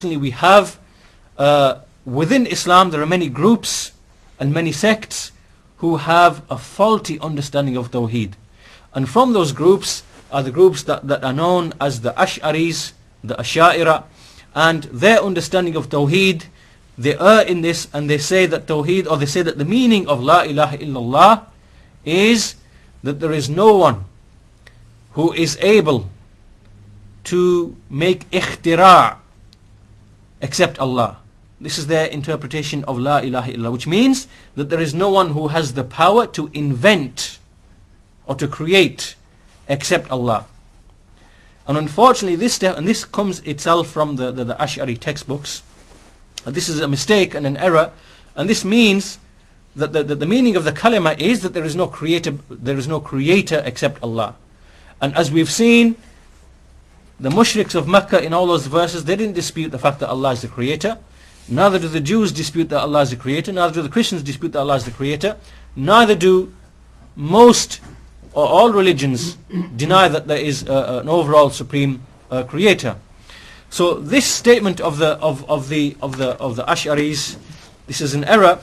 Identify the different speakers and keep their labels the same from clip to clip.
Speaker 1: we have within Islam there are many groups and many sects who have a faulty understanding of Tawheed, and from those groups are the groups that are known as the Ash'aris, the Asha'ira, and their understanding of Tawheed, they err in this, and they say that Tawheed, or they say that the meaning of La ilaha illallah is that there is no one who is able to make ikhtira' except Allah. This is their interpretation of La ilaha illallah, which means that there is no one who has the power to invent or to create except Allah. And unfortunately this comes itself from the Ash'ari textbooks. And this is a mistake and an error, and this means that the meaning of the kalima is that there is no creator except Allah. And as we've seen, the mushriks of Mecca in all those verses, they didn't dispute the fact that Allah is the creator. Neither do the Jews dispute that Allah is the creator. Neither do the Christians dispute that Allah is the creator. Neither do most or all religions deny that there is an overall supreme creator. So this statement of the Ash'aris, this is an error,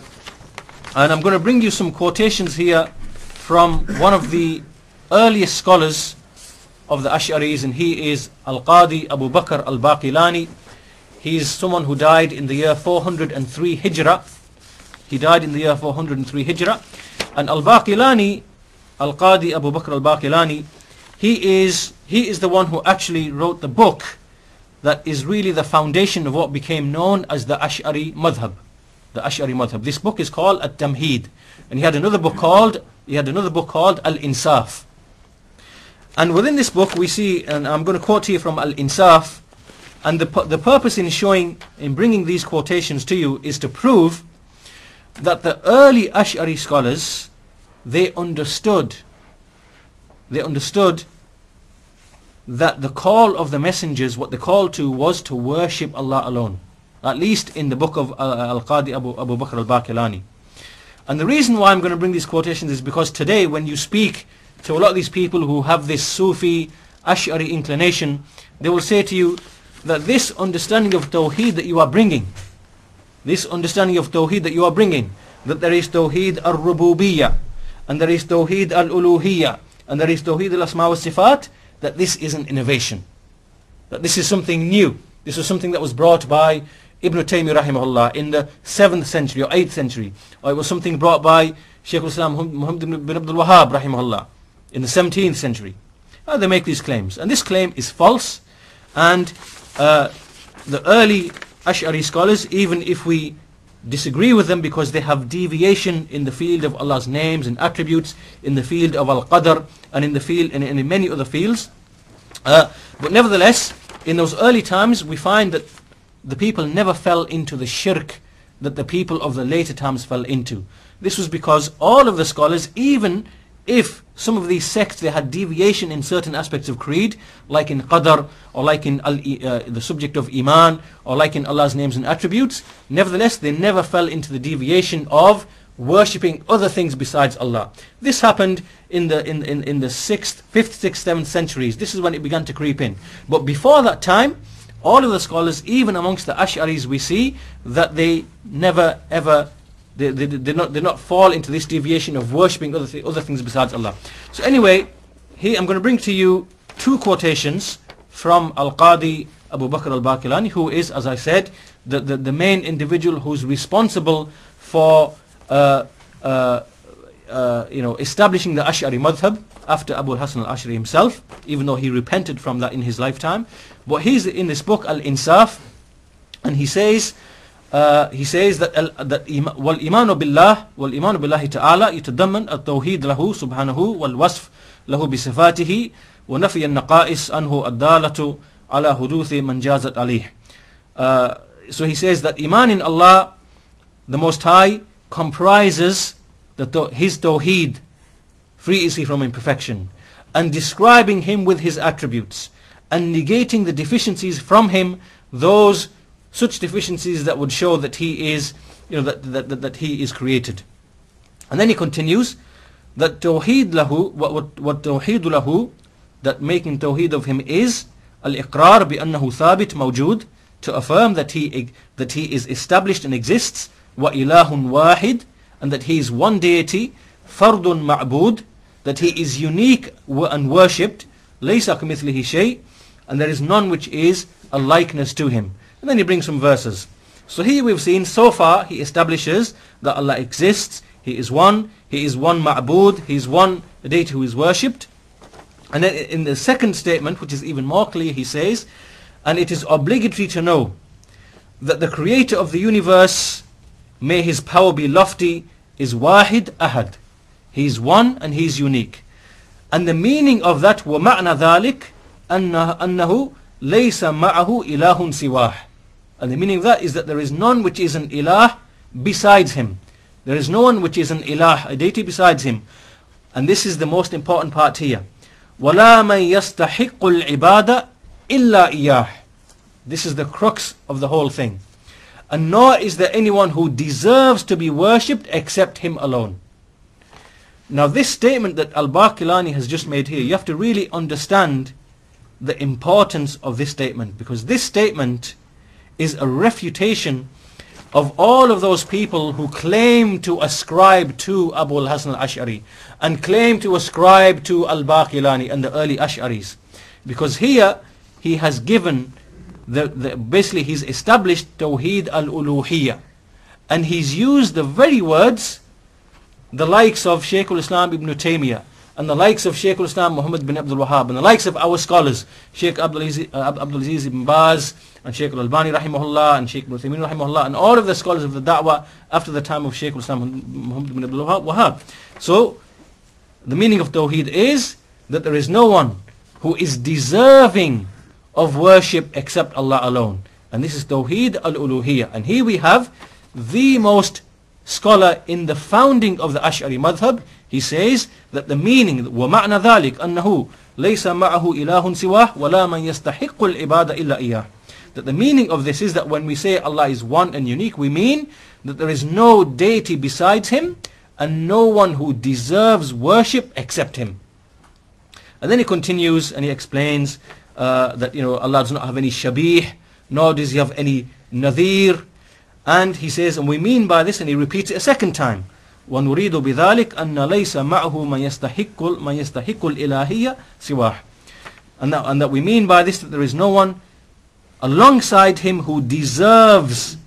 Speaker 1: and I'm going to bring you some quotations here from one of the earliest scholars of the Ash'aris, and he is Al-Qadi Abu Bakr al-Baqilani. He is someone who died in the year 403 Hijrah. He died in the year 403 Hijrah. And Al-Baqilani, Al-Qadi Abu Bakr al-Baqilani, he is the one who actually wrote the book that is really the foundation of what became known as the Ash'ari Madhab. The Ash'ari Madhab. This book is called At-Tamheed. And he had another book called Al-Insaf. And within this book we see, and I'm going to quote here from Al-Insaf, and the purpose in bringing these quotations to you is to prove that the early Ash'ari scholars, they understood that the call of the messengers, what the call to was to worship Allah alone, at least in the book of Al-Qadi Abu Bakr al-Baqilani. And the reason why I'm going to bring these quotations is because today when you speak to a lot of these people who have this Sufi Ash'ari inclination, they will say to you that this understanding of Tawheed that you are bringing, that there is Tawheed al-Rububiyyah, and there is Tawheed al-Uluhiyyah, and there is Tawheed al-Asma wa Sifat, that this is an innovation, that this is something new. This is something that was brought by Ibn Taymiyyah rahimahullah in the 7th century or 8th century, or it was something brought by Shaykh al-Islam Muhammad ibn Abdul Wahhab rahimahullah in the 17th century. They make these claims, and this claim is false. And the early Ash'ari scholars, even if we disagree with them because they have deviation in the field of Allah's names and attributes, in the field of Al-Qadr, and in many other fields, but nevertheless, in those early times we find that the people never fell into the shirk that the people of the later times fell into. This was because all of the scholars, even if some of these sects they had deviation in certain aspects of creed, like in Qadr, or like in the subject of Iman, or like in Allah's names and attributes, nevertheless they never fell into the deviation of worshipping other things besides Allah. This happened in the 6th, 5th, 6th, 7th centuries. This is when it began to creep in. But before that time, all of the scholars, even amongst the Ash'aris, we see that they never ever did not fall into this deviation of worshipping other things besides Allah. So anyway, here I'm going to bring to you two quotations from Al-Qadi Abu Bakr al-Baqilani, who is, as I said, the main individual who's responsible for establishing the Ash'ari madhab after Abu al-Hasan al-Ash'ari himself, even though he repented from that in his lifetime. But he's in this book Al-Insaf, and he says that والإيمان بالله تعالى يتضمن التوحيد له سبحانه والوصف له بصفاته ونفي النقائص عنه الدالة على حدوث من جازت عليه. So he says that Iman in Allah, the Most High, comprises His Tawheed, free is He from imperfection, and describing Him with His attributes, and negating the deficiencies from Him, such deficiencies that would show that He is, that He is created. And then he continues that Tawheed lahu, what Tawheed lahu, that making Tawheed of Him is al-iqrar bi annahu thabit mawjood, to affirm that he is established and exists, wa ilahun wahid, and that he is one deity, fardun ma'bud, that he is unique and worshipped, laysa kamithlihi shay, and there is none which is a likeness to him. And then he brings some verses. So here we've seen, so far he establishes that Allah exists, he is one ma'bud, he is one deity who is worshipped. And then in the second statement, which is even more clear, he says, and it is obligatory to know that the creator of the universe, may his power be lofty, is wahid ahad. He is one and he is unique. And the meaning of that, وَمَعْنَ ذَلِكَ أَنَّهُ لَيْسَ مَعَهُ إِلَهٌ سِوَاهُ. And the meaning of that is that there is none which is an ilah besides him. There is no one which is an ilah, a deity besides him. And this is the most important part here. وَلَا مَنْ يَسْتَحِقُّ الْعِبَادَ إِلَّا إِيَّاهُ. This is the crux of the whole thing. And nor is there anyone who deserves to be worshipped except him alone. Now this statement that al-Baqillani has just made here, you have to really understand the importance of this statement, because this statement is a refutation of all of those people who claim to ascribe to Abu al-Hasan al-Ash'ari and claim to ascribe to al-Baqillani and the early Ash'aris. Because here he has given basically he's established Tawheed al-Uluhiyyah, and he's used the very words the likes of Shaykh al-Islam ibn Taymiyyah and the likes of Shaykh al-Islam Muhammad bin Abdul Wahhab and the likes of our scholars Shaykh Abdul Aziz ibn Baz and Shaykh al-Albani rahimahullah and Shaykh ibn Uthaymeen rahimahullah and all of the scholars of the da'wah after the time of Shaykh al-Islam Muhammad bin Abdul Wahhab. So the meaning of Tawheed is that there is no one who is deserving of worship except Allah alone, and this is Tawheed al-Uluhiyyah. And here we have the most scholar in the founding of the Ash'ari madhab. He says that the meaning, وَمَعْنَ ذَلِكَ أَنَّهُ لَيْسَ مَعَهُ إِلَهٌ سِوَاهُ وَلَا مَنْ يَسْتَحِقُّ الْعِبَادَ إِلَّا إِيَّاهُ. That the meaning of this is that when we say Allah is one and unique, we mean that there is no deity besides him and no one who deserves worship except him. And then he continues and he explains that Allah does not have any shabih, nor does he have any nadhir. And he says, and we mean by this, and he repeats it a second time, وَنُرِيدُ بِذَلِكَ أَنَّ لَيْسَ مَعَهُ مَنْ يَسْتَحِقُّ الْإِلَاهِيَّ سِوَاهُ. And that we mean by this that there is no one alongside him who deserves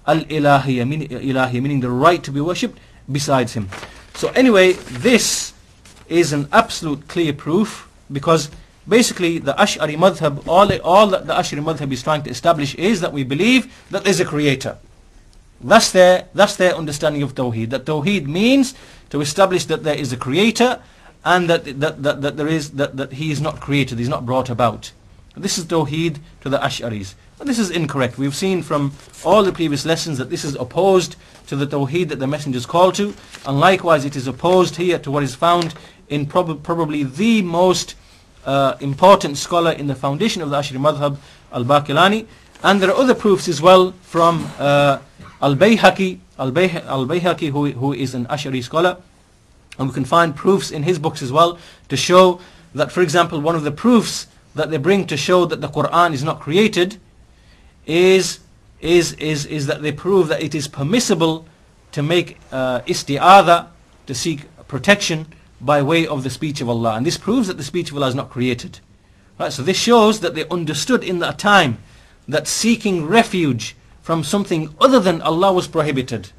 Speaker 1: al-ilahiyya, meaning the right to be worshipped, besides him. So anyway, this is an absolute clear proof, because basically the Ash'ari madhab, all that the Ash'ari madhab is trying to establish is that we believe that there is a creator. That's their understanding of Tawheed. That Tawheed means to establish that there is a creator, and that he is not created, he is not brought about. This is Tawheed to the Ash'aris. But this is incorrect. We've seen from all the previous lessons that this is opposed to the Tawheed that the messengers call to, and likewise it is opposed here to what is found in probably the most important scholar in the foundation of the Ash'ari madhab, al-Baqillani. And there are other proofs as well from al-Bayhaqi, who is an Ash'ari scholar, and we can find proofs in his books as well to show that, for example, one of the proofs that they bring to show that the Quran is not created is that they prove that it is permissible to make isti'adha, to seek protection by way of the speech of Allah, and this proves that the speech of Allah is not created. Right, so this shows that they understood in that time that seeking refuge from something other than Allah was prohibited.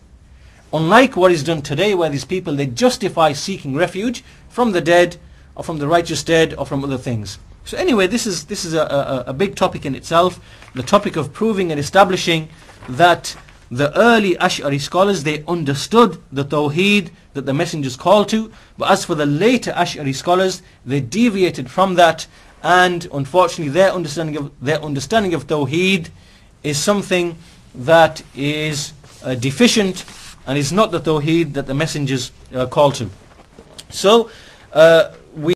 Speaker 1: Unlike what is done today, where these people, they justify seeking refuge from the dead, or from the righteous dead, or from other things. So anyway, this is a big topic in itself, the topic of proving and establishing that the early Ash'ari scholars, they understood the Tawheed that the messengers called to, but as for the later Ash'ari scholars, they deviated from that, and unfortunately their understanding of Tawheed is something that is deficient, and is not the Tawheed that the messengers called to. So